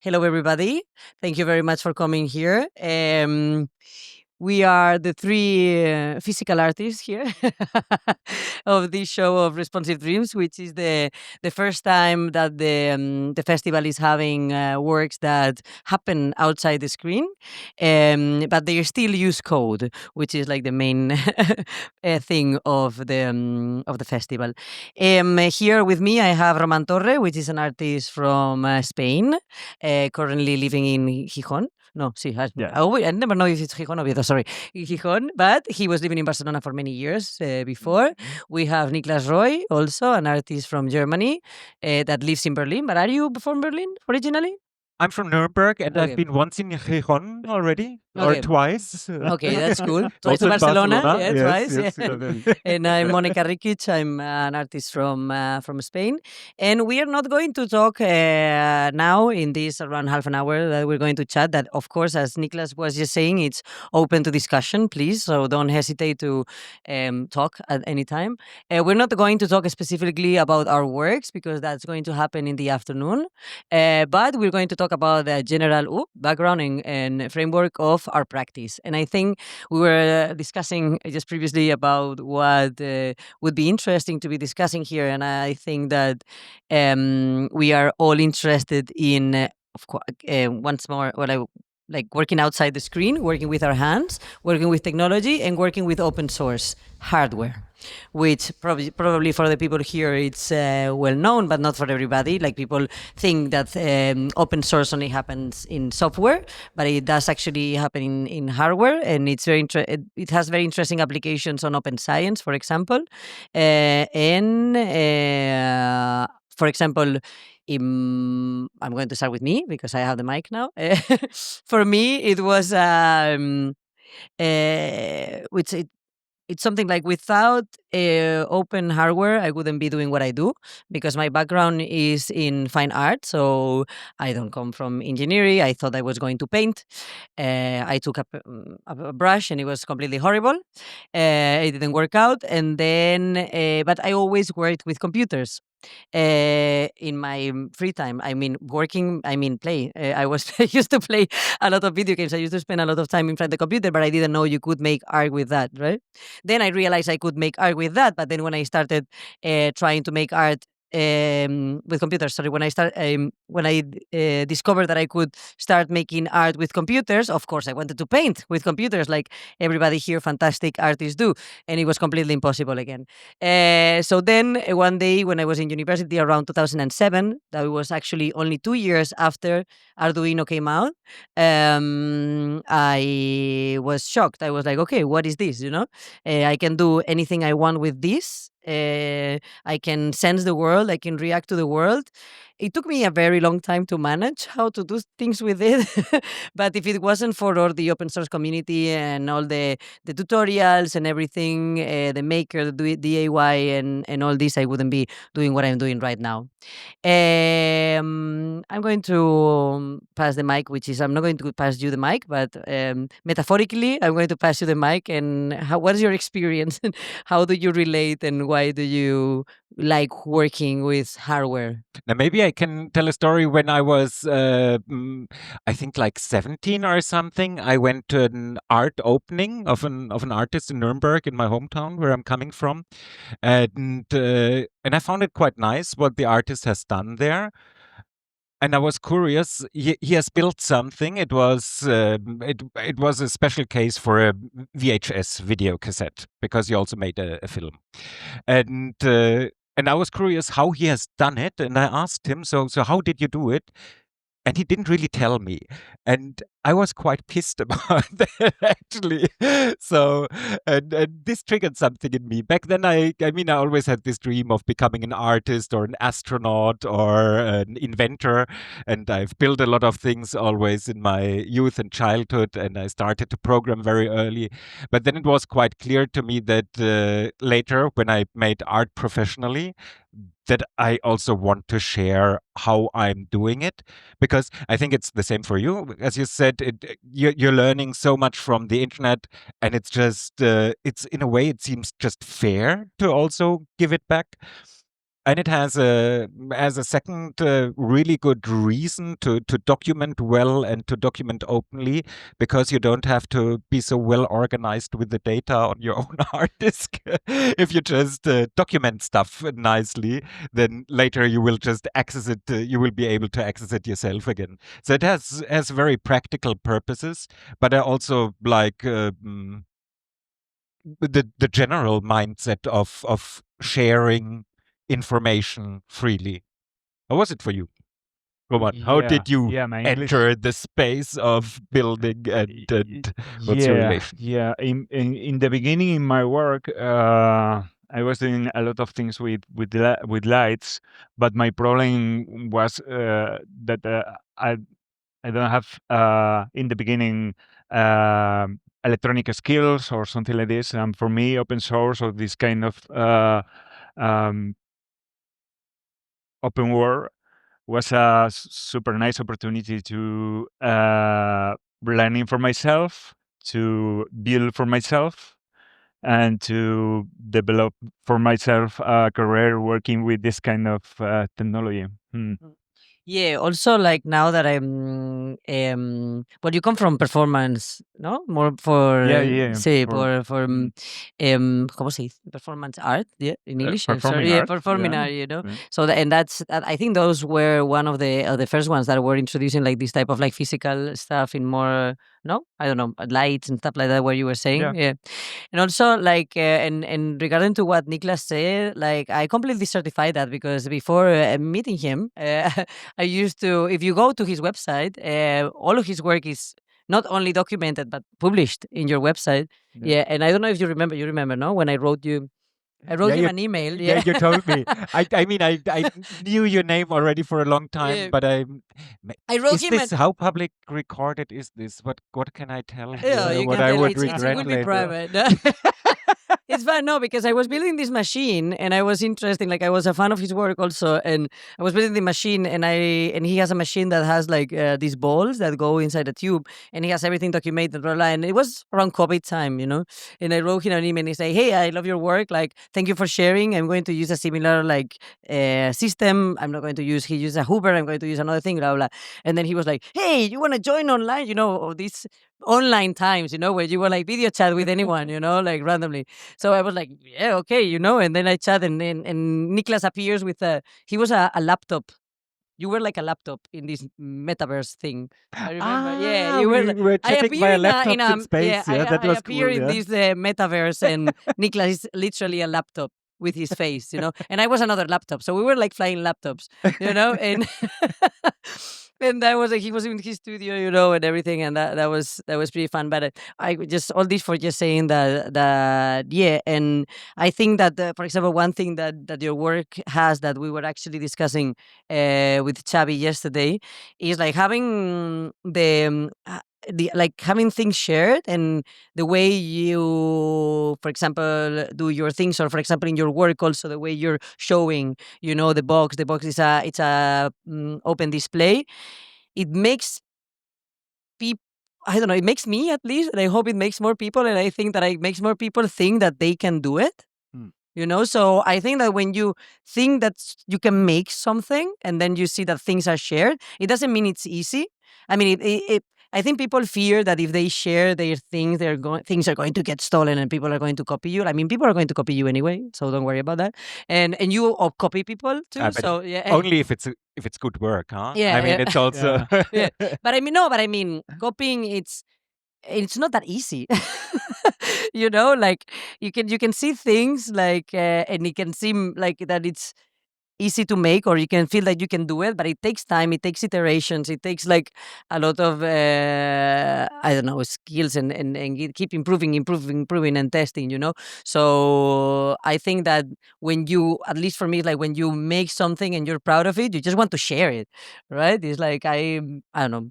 Hello, everybody. Thank you very much for coming here. We are the three physical artists here of this show of Responsive Dreams, which is the first time that the festival is having works that happen outside the screen, but they still use code, which is like the main thing of the festival. Here with me, I have Román Torres, which is an artist from Spain, currently living in Gijón. No, sí, Yes. I never know if it's Gijón or Oviedo, sorry. Gijón, but he was living in Barcelona for many years before. We have Niklas Roy, also an artist from Germany that lives in Berlin. But are you from Berlin originally? I'm from Nuremberg, and Okay. I've been once in Gijón already, or Okay. twice. Okay, that's cool. Twice Also to in Barcelona, Barcelona. yeah, Yes, twice. yes, Yeah. And I'm Mónica Rikić. I'm an artist from Spain, and we are not going to talk now in this around half an hour that we're going to chat. That, of course, as Niklas was just saying, it's open to discussion, please. So don't hesitate to talk at any time. We're not going to talk specifically about our works because that's going to happen in the afternoon. But we're going to talk about the general background and framework of our practice. And I think we were discussing just previously about what would be interesting to be discussing here. And I think that we are all interested in, once more, what I like working outside the screen, working with our hands, working with technology, and working with open source hardware, which probably for the people here it's well known, but not for everybody. Like, people think that open source only happens in software, but it does actually happen in hardware, and it's it has very interesting applications on open science, for example, and for example. I'm going to start with me because I have the mic now. For me, it was which it's something like, without open hardware, I wouldn't be doing what I do because my background is in fine art. So I don't come from engineering. I thought I was going to paint. I took a brush and it was completely horrible. It didn't work out. And then, but I always worked with computers in my free time. I mean, working, I mean, play. I was I used to play a lot of video games. I used to spend a lot of time in front of the computer, but I didn't know you could make art with that, right? Then I realized I could make art with that. But then when I started trying to make art with computers, sorry, when I discovered that I could start making art with computers, of course I wanted to paint with computers, like everybody here, fantastic artists do, and it was completely impossible again. So then one day when I was in university around 2007, that was actually only 2 years after Arduino came out, I was shocked. I was like, okay, what is this? I can do anything I want with this. I can sense the world. I can react to the world. It took me a very long time to manage how to do things with it. But if it wasn't for all the open source community and all the tutorials and everything, the maker, the DIY, and all this, I wouldn't be doing what I'm doing right now. I'm going to pass the mic, which is, I'm not going to pass you the mic, but metaphorically, I'm going to pass you the mic. And what is your experience? How do you relate, and why do you like working with hardware? Now, maybe I can tell a story. When I was, I think, like 17 or something, I went to an art opening of an artist in Nuremberg, in my hometown, where I'm coming from, and I found it quite nice what the artist has done there. And I was curious. He has built something. It was it was a special case for a VHS video cassette, because he also made a film, and I was curious how he has done it. And I asked him, so how did you do it? And he didn't really tell me, and I was quite pissed about that, actually. So, and this triggered something in me. Back then, I mean, I always had this dream of becoming an artist or an astronaut or an inventor, and I've built a lot of things always in my youth and childhood, and I started to program very early. But then it was quite clear to me that later, when I made art professionally, that I also want to share how I'm doing it, because I think it's the same for you. As you said, you're learning so much from the internet, and it's just, it's, in a way, it seems just fair to also give it back. And it has a second really good reason to document well and to document openly, because you don't have to be so well organized with the data on your own hard disk. If you just document stuff nicely, then later you will just access it. You will be able to access it yourself again. So it has very practical purposes, but I also like the general mindset of sharing information freely. How was it for you, Roman? How did you my English. enter the space of building, and what's your relation? Yeah. In the beginning in my work, I was doing a lot of things with lights, but my problem was that I don't have in the beginning electronic skills or something like this. And for me, open source or this kind of um, open world was a super nice opportunity to learning for myself, to build for myself, and to develop for myself a career working with this kind of technology. Yeah, also like now that well, you come from performance, no? More for sí, for ¿cómo se dice? Performance art, yeah, in English. Performing Sorry, yeah, art, performing yeah. art, you know. Yeah. So and that's I think those were one of the first ones that were introducing like this type of like physical stuff in more, no, I don't know, lights and stuff like that. Where you were saying, yeah. And also like and regarding to what Niklas said, like I completely certify that, because before meeting him, I used to, if you go to his website, all of his work is not only documented but published in your website. Yeah, and I don't know if you remember. You remember, no? When I wrote him an email. Yeah, you told me. I mean, I knew your name already for a long time, Yeah. but I wrote is him this how public recorded is this? What can I tell? Yeah, you what can I tell would it regret will be later. private. It's fine, no, because I was building this machine and I was interested, like I was a fan of his work also, and I was building the machine, and he has a machine that has like these balls that go inside a tube, and he has everything documented, blah, blah, and it was around COVID time, you know, and I wrote him an email and he said, hey, I love your work, like thank you for sharing. I'm going to use a similar like system. I'm not going to use, he used a Hoover, I'm going to use another thing, blah, blah. And then he was like, hey, you want to join online, you know, or these online times, you know, where you were like video chat with anyone, you know, like randomly. So I was like, yeah, okay, you know, and then I chat, and Niklas appears with he was a laptop. You were like a laptop in this metaverse thing. I remember. Yeah, you were. We were I chatting appear via in a laptops in space. Yeah, that I was appear cool. in Yeah. this metaverse, and Niklas is literally a laptop with his face, you know, and I was another laptop, so we were like flying laptops, you know, and and that was like he was in his studio, you know, and everything, and that was pretty fun. But I just all this for just saying that yeah, and I think that for example, one thing that your work has that we were actually discussing with Xavi yesterday is like having the like having things shared, and the way you, for example, do your things, or for example in your work also the way you're showing, you know, the box is a open display. It makes people, I don't know, it makes me at least, and I hope it makes more people, and I think that it makes more people think that they can do it. You know, so I think that when you think that you can make something and then you see that things are shared, it doesn't mean it's easy. I mean, I think people fear that if they share their things, things are going to get stolen and people are going to copy you. I mean, people are going to copy you anyway, so don't worry about that. And you copy people too. But So yeah, only if it's good work, huh? Yeah, I mean, yeah. it's also yeah. But I mean, no, but I mean, copying it's not that easy. You know, like you can see things like and it can seem like that it's easy to make, or you can feel that you can do it, but it takes time, it takes iterations, it takes like a lot of I don't know, skills, and keep improving and testing, you know. So I think that when you, at least for me, like when you make something and you're proud of it, you just want to share it, right? It's like I don't know.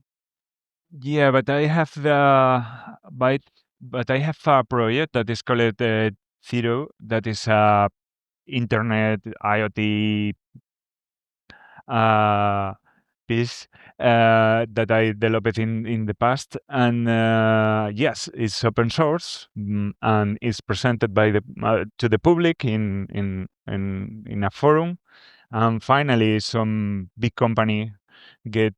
Yeah, but I have but I have a project that is called Zero, that is a internet IoT piece that I developed in the past, and yes, it's open source, and it's presented by the to the public in a forum, And finally, some big company get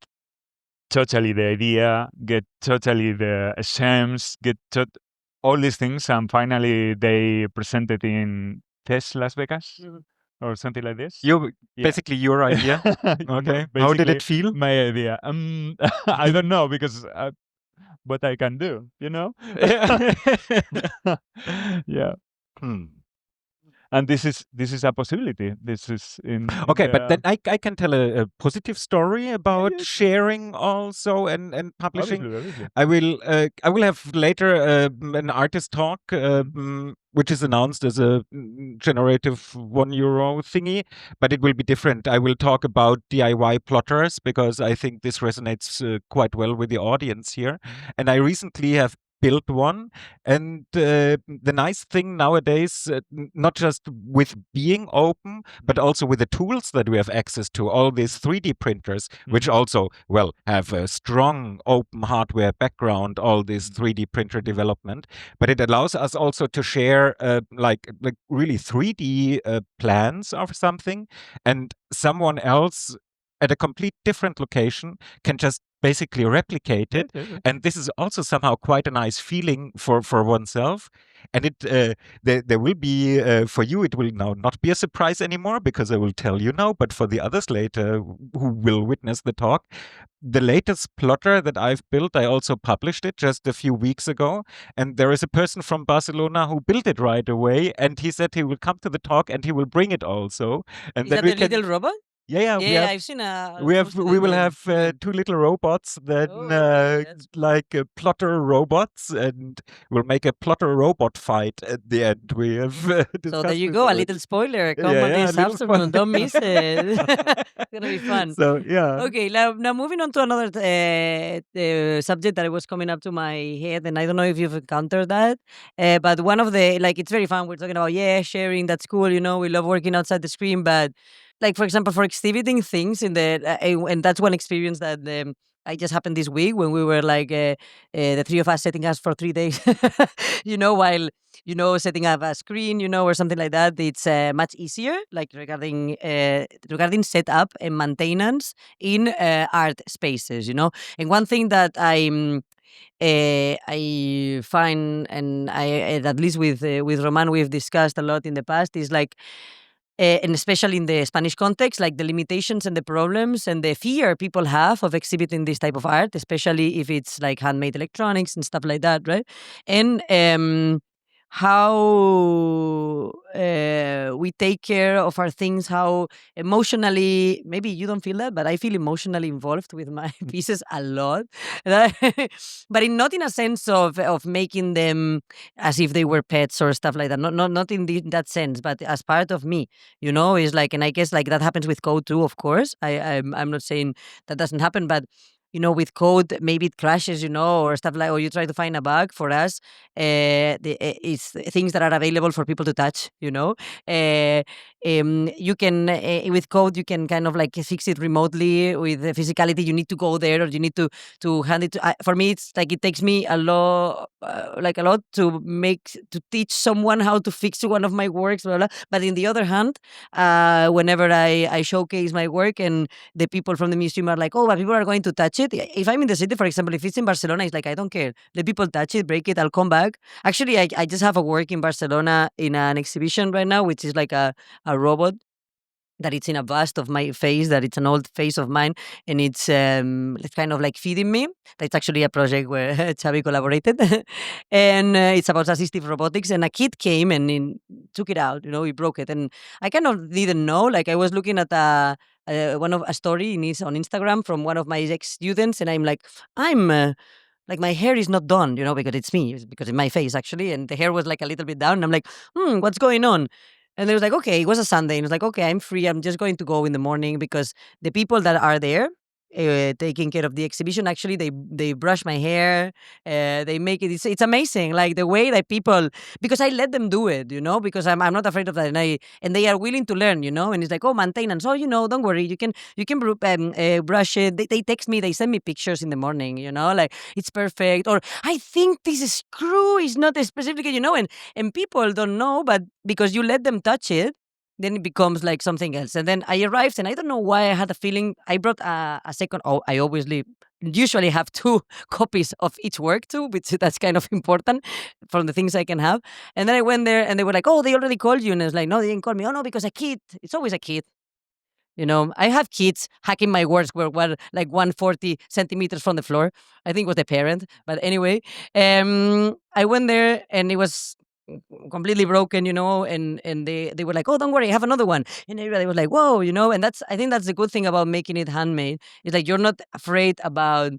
totally the idea, get totally the SEMs, all these things, and finally they present it in TES Las Vegas or something like this. Basically your idea. Okay. How did it feel? My idea. I don't know because what I can do, yeah. And this is a possibility. This is in Okay, but then I can tell a positive story about yes. sharing also and publishing. Obviously. I will have later an artist talk, which is announced as a generative €1 thingy, but it will be different. I will talk about DIY plotters because I think this resonates quite well with the audience here. And I recently have built one, and the nice thing nowadays, not just with being open, but also with the tools that we have access to, all these 3D printers, which also, well, have a strong open hardware background, all this 3D printer development, but it allows us also to share like really 3D plans of something, and someone else at a complete different location can just basically replicate it. And this is also somehow quite a nice feeling for oneself. And it there will be for you, it will now not be a surprise anymore because I will tell you now, but for the others later who will witness the talk, the latest plotter that I've built, I also published it just a few weeks ago, and there is a person from Barcelona who built it right away, and he said he will come to the talk and he will bring it also, and Is then that we the can. little robot? Yeah, Yeah, I've seen we will have two little robots that that's like plotter robots, and we'll make a plotter robot fight at the end. We have discussed So there you this go, a already. little spoiler. Come Yeah, on yeah, a this little afternoon. Don't spoiler. miss it. It's gonna be fun. So yeah. Okay, now moving on to another subject that was coming up to my head, and I don't know if you've encountered that, but one of the it's very fun. We're talking about sharing. That's cool. We love working outside the screen, but like for example, for exhibiting things in and that's one experience that I just happened this week when we were the three of us setting us for 3 days, while setting up a screen, or something like that. It's much easier, like regarding setup and maintenance in art spaces, And one thing that I find, and at least with Roman, we've discussed a lot in the past, is and especially in the Spanish context, like the limitations and the problems and the fear people have of exhibiting this type of art, especially if it's like handmade electronics and stuff like that, right? And how we take care of our things, how emotionally, maybe you don't feel that, but I feel emotionally involved with my pieces a lot. But not in a sense of making them as if they were pets or stuff like that. Not in that sense, but as part of me, is and I guess that happens with code too, of course. I'm not saying that doesn't happen, but with code, maybe it crashes, or stuff or you try to find a bug. For us, it's things that are available for people to touch, you can, with code, you can kind of fix it remotely. With the physicality, you need to go there, or you need to hand it to, for me, it's it takes me a lot, a lot to teach someone how to fix one of my works, blah, blah. But in the other hand, whenever I showcase my work and the people from the museum are like, oh, but people are going to touch it. If I'm in the city, for example, if it's in Barcelona, it's I don't care. Let people touch it, break it, I'll come back. Actually, I just have a work in Barcelona in an exhibition right now, which is a robot that it's in a bust of my face, that it's an old face of mine, and it's kind of feeding me. That's actually a project where Xavi collaborated, and it's about assistive robotics. And a kid came and took it out. He broke it, and I kind of didn't know. I was looking at a story on Instagram from one of my ex students, and I'm. My hair is not done, because it's me, because it's my face actually, and the hair was a little bit down. And I'm what's going on? And they was okay, it was a Sunday. And it was okay, I'm free. I'm just going to go in the morning because the people that are there taking care of the exhibition, actually, they brush my hair. They make it. It's amazing, the way that people, because I let them do it, because I'm not afraid of that, and they are willing to learn, and it's oh, maintenance. Oh, don't worry, you can brush it. They text me, they send me pictures in the morning, it's perfect. Or I think this screw is not specific, and people don't know, but because you let them touch it, then it becomes like something else. And then I arrived, and I don't know why I had a feeling. I brought a second. Oh, I obviously usually have 2 copies of each work too, which that's kind of important from the things I can have. And then I went there, and they were like, "Oh, they already called you," and I was like, "No, they didn't call me." "Oh no, because a kid. It's always a kid." I have kids hacking my words were like 140 centimeters from the floor. I think it was the parent. But anyway, I went there, and it was completely broken, and they were like, "Oh, don't worry, I have another one." And everybody was like, "Whoa," and I think that's the good thing about making it handmade. It's like you're not afraid about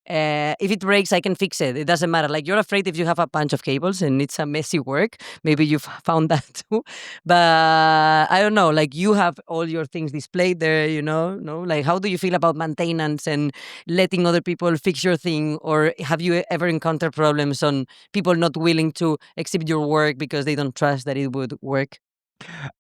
if it breaks, I can fix it. It doesn't matter. Like you're afraid if you have a bunch of cables and it's a messy work. Maybe you've found that too. But I don't know. Like you have all your things displayed there. No. Like how do you feel about maintenance and letting other people fix your thing, or have you ever encountered problems on people not willing to exhibit your work because they don't trust that it would work?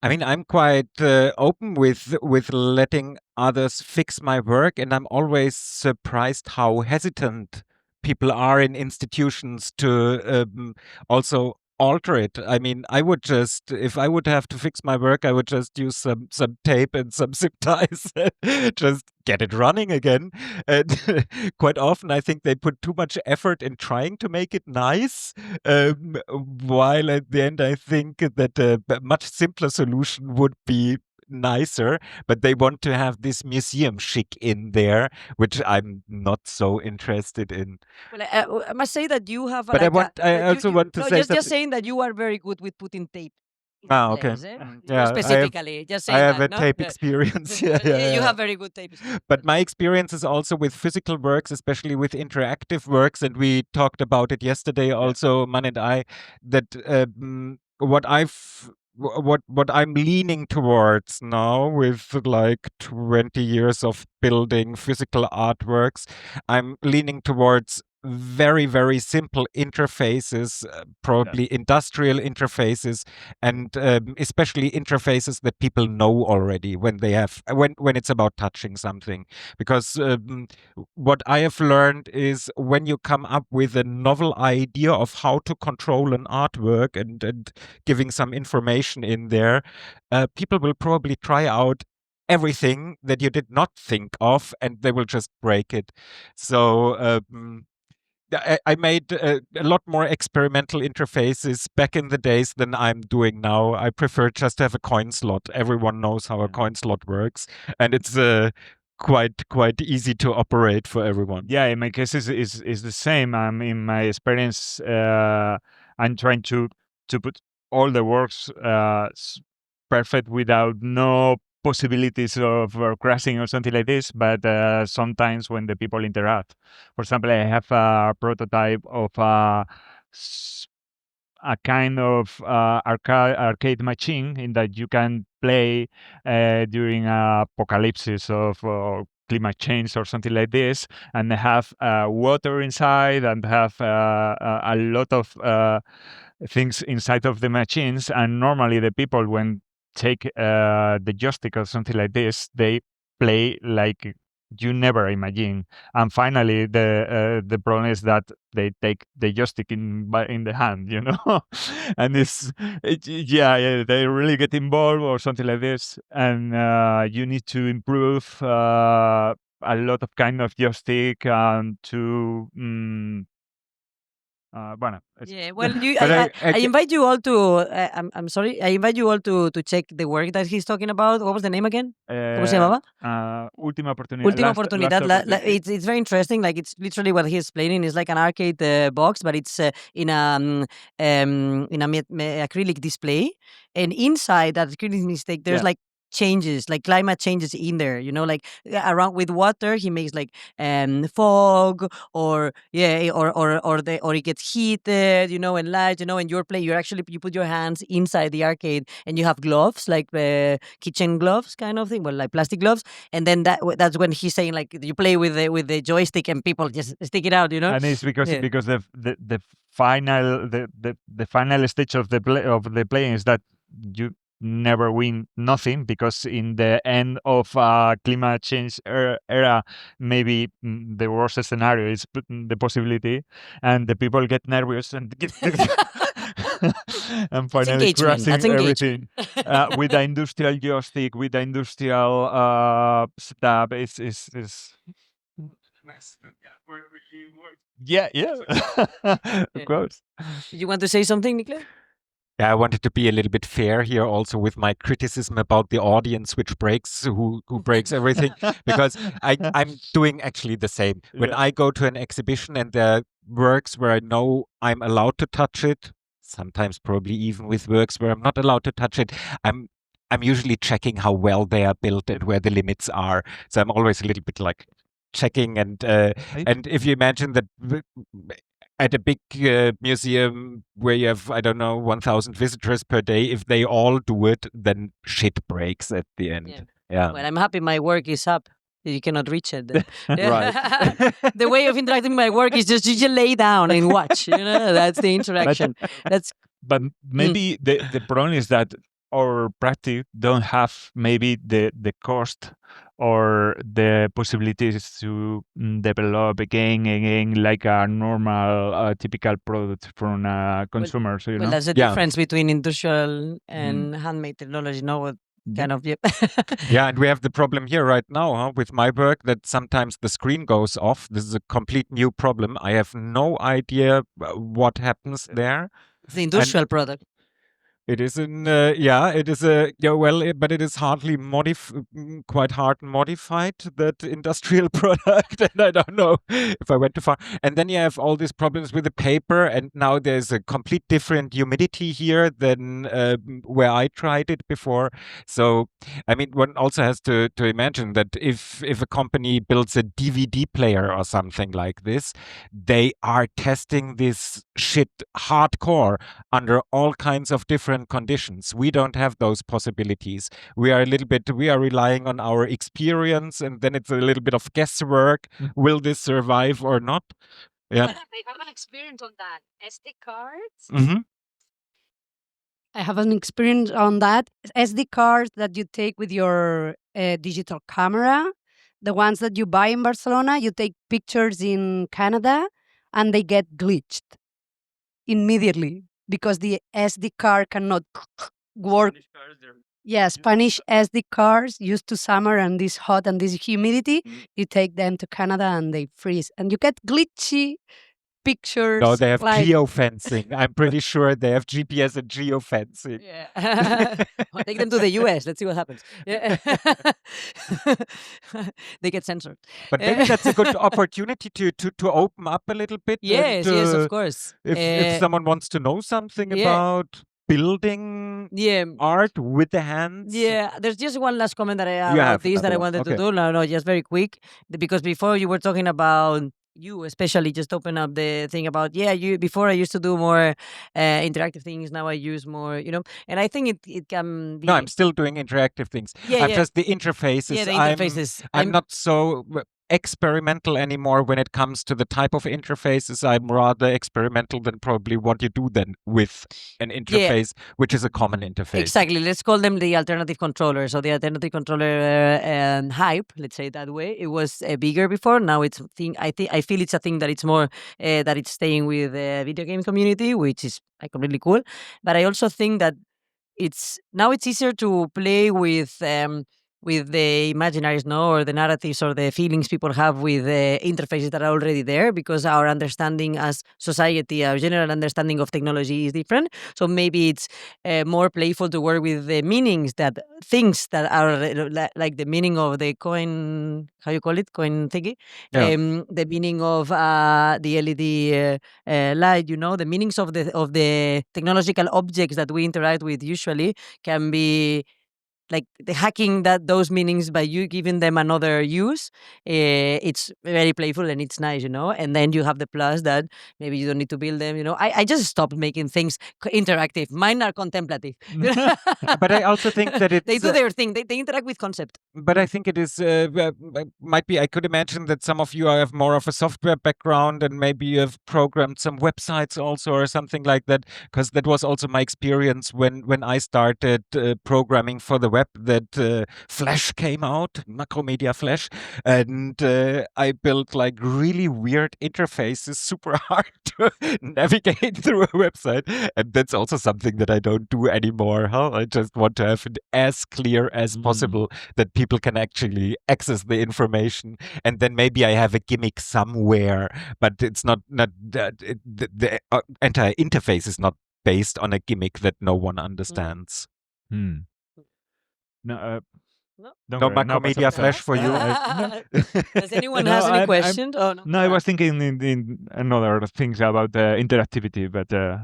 I mean, I'm quite open with letting others fix my work, and I'm always surprised how hesitant people are in institutions to also alter it. I mean, I would just, if I would have to fix my work, I would just use some tape and some zip ties, and just get it running again. And quite often, I think they put too much effort in trying to make it nice, while at the end, I think that a much simpler solution would be nicer, but they want to have this museum chic in there, which I'm not so interested in. Well, I must say that you have But I also want to no, say just something. saying that you are very good with putting tape in the Ah, okay. place. Yeah, Specifically, just I saying have that. a No? tape experience. Yeah, You yeah. have very good tape. But my experience is also with physical works, especially with interactive works, and we talked about it yesterday also, Man and I, that what I'm leaning towards now with like 20 years of building physical artworks, I'm leaning towards very, very simple interfaces, probably industrial interfaces, and especially interfaces that people know already when it's about touching something. Because what I have learned is when you come up with a novel idea of how to control an artwork and giving some information in there, people will probably try out everything that you did not think of, and they will just break it. So I made a lot more experimental interfaces back in the days than I'm doing now. I prefer just to have a coin slot. Everyone knows how a coin slot works, and it's quite easy to operate for everyone. Yeah, in my case is the same. In my experience, I'm trying to put all the works perfect without no possibilities of crashing or something like this. But sometimes when the people interact, for example, I have a prototype of a kind of arcade machine in that you can play during apocalypse of climate change or something like this, and have water inside and have a lot of things inside of the machines. And normally the people, when take the joystick or something like this, they play like you never imagine. And finally, the problem is that they take the joystick in the hand, and yeah, they really get involved or something like this, and you need to improve a lot of kind of joystick to bueno, Yeah, well, But I invite you all to. I'm sorry. I invite you all to check the work that he's talking about. What was the name again? ¿Cómo se llamaba? Última oportunidad. Última oportunidad. It's very interesting. Like it's literally what he's explaining is like an arcade box, but it's in a acrylic display, and inside that acrylic display, there's like changes, like climate changes in there. Like around with water, he makes like fog, or or it gets heated, and light, and you're you put your hands inside the arcade, and you have gloves, like kitchen gloves kind of thing, well, like plastic gloves, and then that's when he's saying like you play with the joystick and people just stick it out, And it's because the final the final stage of the playing is that you never win nothing, because in the end of climate change era, maybe the worst scenario is the possibility, and the people get nervous and and That's finally engagement. That's crashing engagement. everything with the industrial joystick, with the industrial setup. Is yeah, of course. You want to say something, Niklas? Yeah, I wanted to be a little bit fair here also with my criticism about the audience which breaks who breaks everything, because I'm doing actually the same. When Yeah. I go to an exhibition and there are works where I know I'm allowed to touch it, sometimes probably even with works where I'm not allowed to touch it, I'm usually checking how well they are built and where the limits are. So I'm always a little bit like checking and if you imagine that at a big museum where you have, I don't know, 1,000 visitors per day, if they all do it, then shit breaks at the end. Yeah. Well, I'm happy my work is up. You cannot reach it. Right. The way of interacting with my work is just you lay down and watch. That's the interaction. But maybe the problem is that our practice don't have maybe the cost or the possibilities to develop again like a normal typical product from consumers. Well, that's the Yeah. difference between industrial and handmade technology. What kind of Yeah, and we have the problem here right now with my work that sometimes the screen goes off. This is a complete new problem. I have no idea what happens there. It's the industrial product. It is it is but it is hardly quite hard modified, that industrial product, and I don't know if I went too far. And then you have all these problems with the paper, and now there's a complete different humidity here than where I tried it before. So, I mean, one also has to imagine that if a company builds a DVD player or something like this, they are testing this shit hardcore under all kinds of different conditions. We don't have those possibilities. We are relying on our experience, and then it's a little bit of guesswork. Will this survive or not? Yeah. I have an experience on that. SD cards. Mm-hmm. I have an experience on that. SD cards that you take with your digital camera, the ones that you buy in Barcelona, you take pictures in Canada and they get glitched immediately because the SD card cannot work. Yeah, Spanish SD cards used to summer and this hot and this humidity, you take them to Canada and they freeze. And you get glitchy pictures. No, they have like, geofencing. I'm pretty sure they have GPS and geofencing. Yeah. Well, take them to the US. Let's see what happens. Yeah. They get censored. But maybe that's a good opportunity to open up a little bit. Yes, yes, of course. If someone wants to know something about building art with the hands. Yeah, there's just one last comment that I You about have this that I another one. wanted to Okay. do. No, just very quick. Because before you were talking about you especially just open up the thing about you before I used to do more interactive things, now I use more, and I think it can be No, I'm still doing interactive things. Yeah, I'm yeah. just the interfaces. Yeah, the interfaces. I'm not so experimental anymore when it comes to the type of interfaces. I'm rather experimental than probably what you do then with an interface, which is a common interface. Exactly. Let's call them the alternative controller. So the alternative controller hype, let's say it that way, it was bigger before. Now it's a thing. I feel it's a thing that it's more that it's staying with the video game community, which is like really cool. But I also think that it's easier to play with the imaginaries, or the narratives or the feelings people have with the interfaces that are already there, because our understanding as society, our general understanding of technology is different. So maybe it's more playful to work with the meanings things that are like the meaning of the coin, how you call it, coin thingy, the meaning of the LED light, the meanings of the technological objects that we interact with usually can be like the hacking those meanings by you giving them another use. It's very playful and it's nice, and then you have the plus that maybe you don't need to build them. I just stopped making things interactive. Mine are contemplative. But I also think that it's they do their thing. They interact with concept. But I think it is might be. I could imagine that some of you have more of a software background, and maybe you have programmed some websites also, or something like that. Because that was also my experience when I started programming for the web that Flash came out, Macromedia Flash, and I built like really weird interfaces, super hard to navigate through a website. And that's also something that I don't do anymore. I just want to have it as clear as possible that people can actually access the information. And then maybe I have a gimmick somewhere, but it's not that the entire interface is not based on a gimmick that no one understands. No, No? don't No worry. Macromedia pasa Flash for you? Does anyone No, has any I'm- questions? Oh, no. No, I was thinking in another things about interactivity, but no,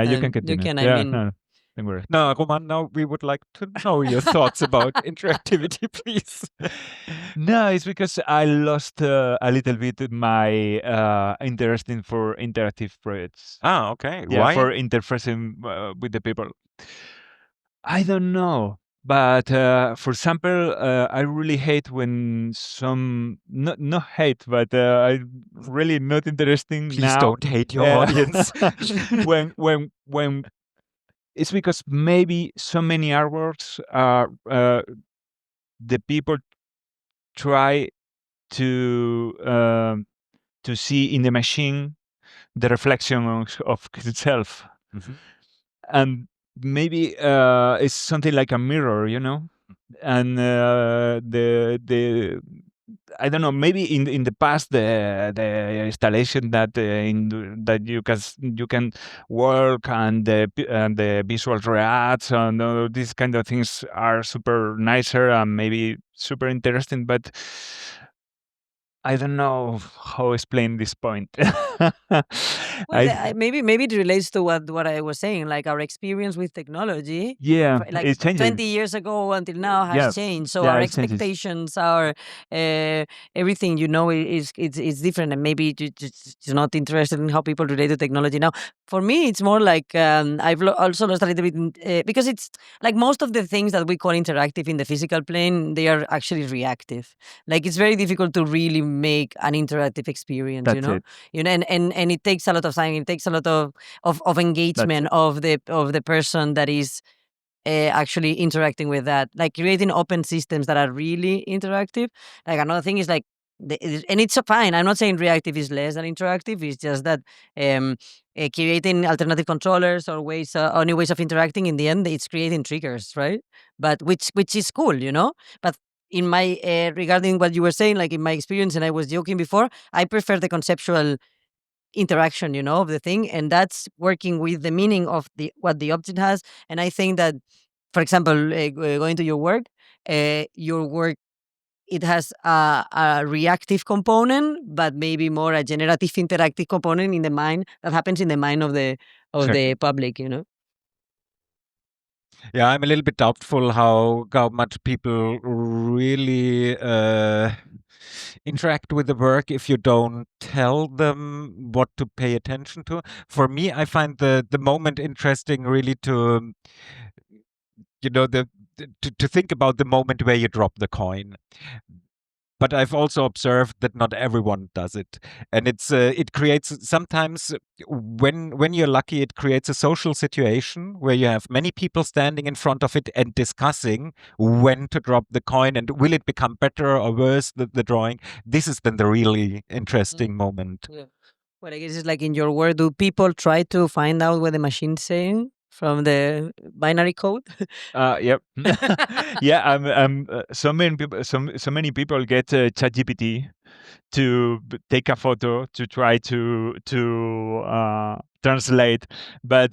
you can continue. You can, yeah, I mean, no, don't worry. No, Roman, now we would like to know your thoughts about interactivity, please. No, it's because I lost a little bit my interest for interactive projects. Ah, okay. Yeah, Why? for interfacing with the people. I don't know. But for example, I really hate when not hate, but I really not interesting Please now. don't hate your audience. when it's because maybe so many artworks are the people try to see in the machine the reflection of itself. Mhm. And maybe it's something like a mirror, and the I don't know, maybe in the past the installation that that you can work and the visual reacts and all these kind of things are super nicer and maybe super interesting, but I don't know how to explain this point. well, maybe it relates to what I was saying, like our experience with technology. Yeah, Like it's changing. 20 years ago until now has Yeah, changed. So yeah, our it changes. expectations, our everything, it's different. And maybe it's not interested in how people relate to technology now. For me, it's more like I've also lost a little bit because it's like most of the things that we call interactive in the physical plane, they are actually reactive. Like it's very difficult to really make an interactive experience. That's it. And it takes a lot of time. It takes a lot of engagement of the person that is actually interacting with that, like creating open systems that are really interactive. Like another thing is like, and it's fine. I'm not saying reactive is less than interactive. It's just that creating alternative controllers or new ways of interacting. In the end, it's creating triggers, right? But which is cool, But in my regarding what you were saying, like in my experience, and I was joking before, I prefer the conceptual interaction, of the thing, and that's working with the meaning of what the object has. And I think that, for example, going to your work, it has a reactive component, but maybe more a generative interactive component in the mind that happens in the mind of the Exactly. public. Yeah, I'm a little bit doubtful how much people really interact with the work if you don't tell them what to pay attention to. For me, I find the moment interesting really to to think about the moment where you drop the coin. But I've also observed that not everyone does it, and it creates sometimes, when you're lucky, it creates a social situation where you have many people standing in front of it and discussing when to drop the coin and will it become better or worse, the drawing. This is then the really interesting moment. Yeah. Well, I guess it's like in your work, do people try to find out what the machine's saying from the binary code? Yep. Yeah. So many people get ChatGPT to take a photo to try to translate, but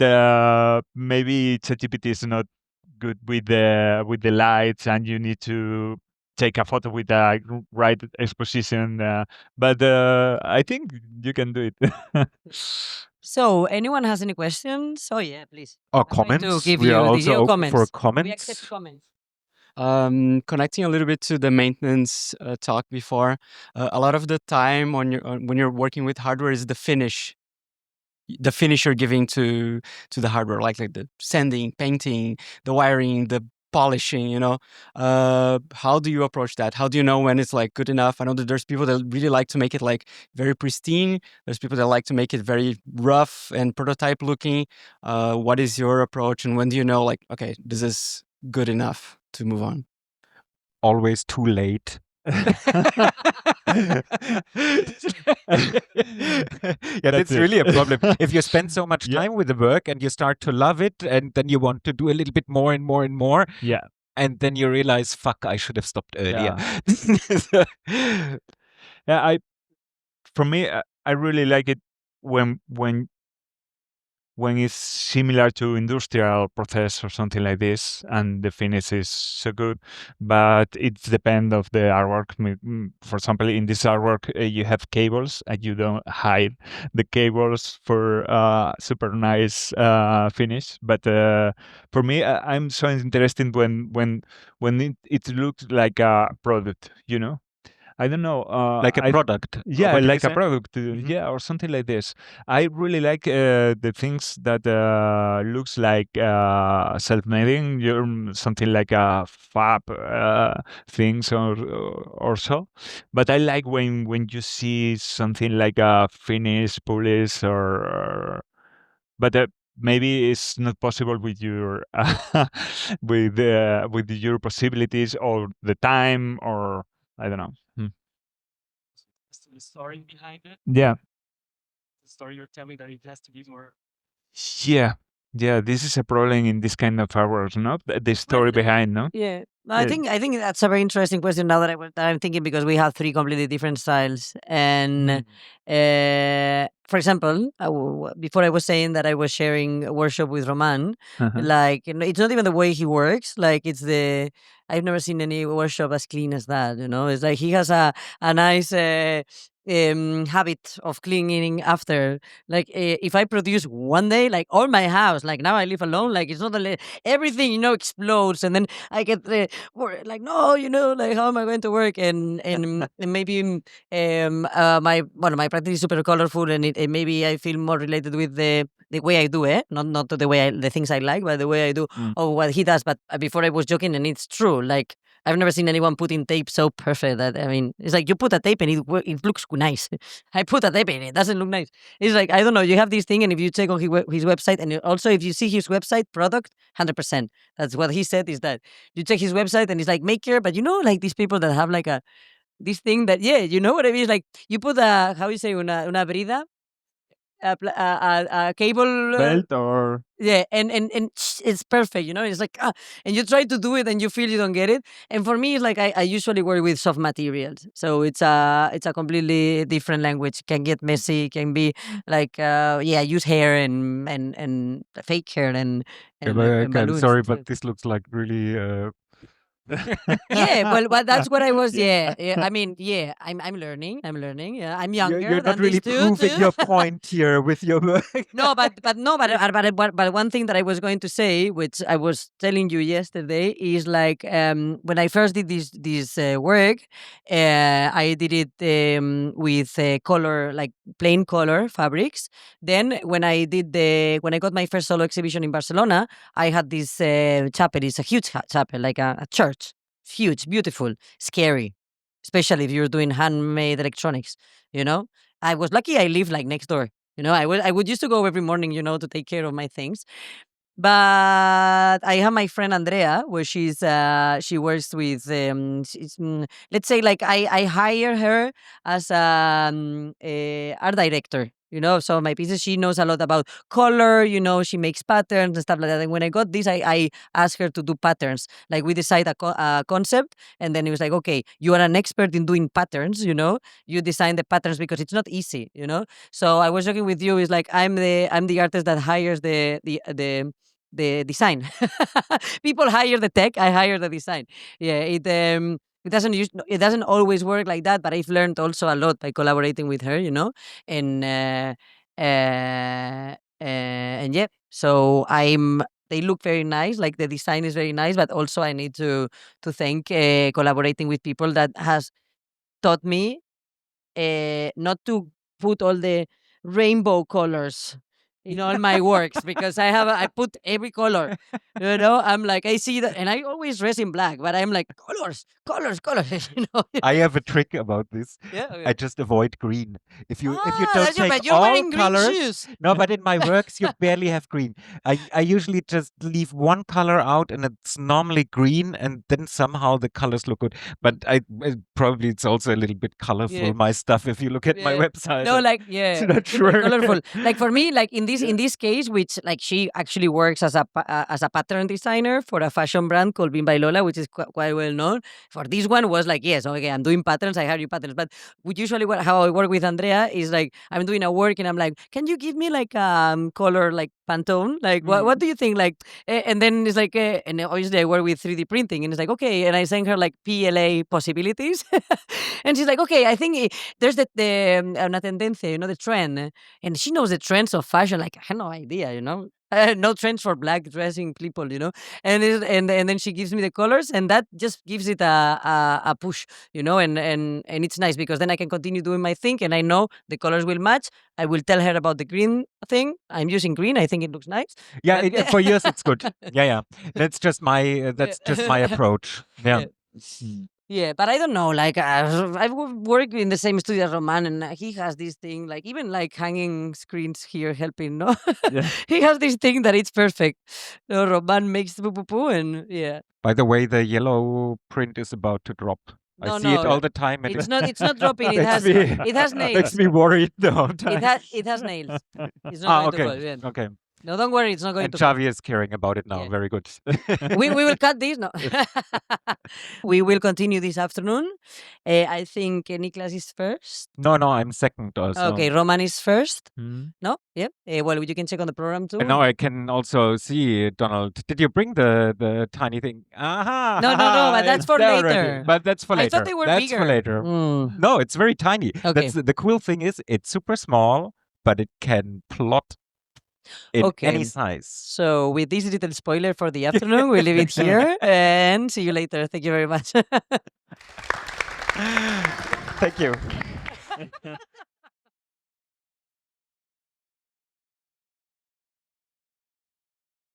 maybe ChatGPT is not good with the lights, and you need to take a photo with the right exposition. But I think you can do it. So, anyone has any questions? Oh, yeah, please. Or I'm going to comments. give We are you also your open for comments. We accept comments. comments. Connecting a little bit to the maintenance talk before, a lot of the time when you're working with hardware is the finish you're giving to the hardware, like the sanding, painting, the wiring, the polishing. How do you approach that? How do you know when it's like good enough? I know that there's people that really like to make it like very pristine. There's people that like to make it very rough and prototype looking. What is your approach, and when do you know, like, okay, this is good enough? to move on? Always too late. Yeah, that's it. really a problem. If you spend so much Yeah. time with the work and you start to love it, and then you want to do a little bit more and more and more, Yeah. and then you realize, fuck, I should have stopped earlier. Yeah. For me, I really like it when it's similar to industrial process or something like this, and the finish is so good. But it depends of the artwork. For example, in this artwork, you have cables, and you don't hide the cables for super nice finish. But for me, I'm so interested when it looks like a product. I don't know. Like a product. Yeah, What did you like a say? product. Mhm. Yeah, or something like this. I really like the things that looks like self-mating. Something like a fab things or so. But I like when you see something like a finished police but maybe it's not possible with your with your possibilities or the time or I don't know. The story behind it, Yeah. the story you're telling, that it has to be more. Yeah. Yeah, this is a problem in this kind of artworks, no? The story behind, no? Yeah. No, I Yeah. think that's a very interesting question now that I'm thinking, because we have three completely different styles. And for example, before I was saying that I was sharing a workshop with Román, Uh-huh. like it's not even the way he works. Like I've never seen any workshop as clean as that. It's like he has a nice habit of cleaning after. Like if I produce one day, like all my house, like now I live alone, like it's not everything explodes, and then I get like no, like how am I going to work? And maybe my practice is super colorful, and maybe I feel more related with the way I do it, not the way the things I like, but the way I do or what he does. But before I was joking, and it's true. Like I've never seen anyone putting tape so perfect that it's like you put a tape and it looks nice. I put a tape and it doesn't look nice. It's like I don't know. You have this thing, and if you check on his website, and also if you see his website product, 100%. That's what he said. Is that you check his website and it's like maker, but like these people that have like this thing that you know what I mean. It's like you put how you say una brida, a cable Belt or yeah, and it's perfect, It's like and you try to do it and you feel you don't get it. And for me, it's like I usually work with soft materials, so it's a completely different language. Can get messy, can be like use hair and fake hair and I'm balloons. sorry, but this looks like really. Yeah, well, that's what I was. Yeah. I mean, I'm learning. Yeah, I'm You're younger not than really these two. proving your point here with your work. No, but one thing that I was going to say, which I was telling you yesterday, is like when I first did this work, I did it with color, like plain color fabrics. Then when I got my first solo exhibition in Barcelona, I had this chapel. It's a huge chapel, like a church. It's huge, beautiful, scary, especially if you're doing handmade electronics. I was lucky. I live like next door. I would used to go every morning, to take care of my things. But I have my friend Andrea, where she works with let's say like I hire her as a art director. So my pieces, she knows a lot about color. She makes patterns and stuff like that. And when I got this, I asked her to do patterns. Like we decide a concept, and then it was like, okay, you are an expert in doing patterns. You design the patterns because it's not easy. So I was joking with you. Is like I'm the artist that hires the design. People hire the tech, I hire the design. Yeah, it doesn't always work like that, but I've learned also a lot by collaborating with her, and and yeah. So they look very nice, like the design is very nice, but also I need to thank collaborating with people that has taught me not to put all the rainbow colors in all my works because I put every color. I'm like, I see that, and I always dress in black, but I'm like, colors. I have a trick about this. Yeah. Okay. I just avoid green. If you don't that's your- take but you're all wearing green colors, shoes. no, but in my works you barely have green. I usually just leave one color out, and it's normally green, and then somehow the colors look good. But probably it's also a little bit colorful, Yeah. my stuff. If you look at my Yeah. website, No, like yeah, not it's very sure. colorful. Like for me, like in this case, which like she actually works as a pattern designer for a fashion brand called Bimba y Lola, which is quite well known. For this one was like, yes, okay, I'm doing patterns, I have you patterns. But usually how I work with Andrea is like I'm doing a work and I'm like, can you give me like color like Pantone? Like what do you think? Like and then it's like and obviously I work with 3D printing and it's like okay, and I send her like PLA possibilities, and she's like, okay, I think there's una tendencia, the trend, and she knows the trends of fashion. Like I have no idea, no trends for black dressing people, and then she gives me the colors, and that just gives it a push, and it's nice because then I can continue doing my thing, and I know the colors will match. I will tell her about the green thing. I'm using green. I think it looks nice. Yeah, But- for years it's good. Yeah. That's just my approach. Yeah. Yeah, but I don't know. Like I've worked in the same studio as Roman, and he has this thing, like even like hanging screens here helping. No, Yeah. he has this thing that it's perfect. No, Roman makes poo poo poo, and yeah. By the way, the yellow print is about to drop. No, I see it no, all the time. It's not dropping. It Makes has Makes nails. me worried the whole time. It has nails. It's not going to okay. fall. Yeah. Okay. No, don't worry. It's not going And to fall. Xavi is caring about it now. Yeah. Very good. We will cut this. No, we will continue this afternoon. I think Niklas is first. No, I'm second also. Okay, Roman is first. Mm. No, yeah. Well, you can check on the program too. And now I can also see, Donald. Did you bring the tiny thing? Aha! No, but that's it's for there later. already. But that's for I later. thought they were that's bigger. for later. Mm. No, it's very tiny. Okay. That's the cool thing is it's super small, but it can plot in Okay. any size. So with this little spoiler for the afternoon, we'll leave it here and see you later. Thank you very much. Thank you.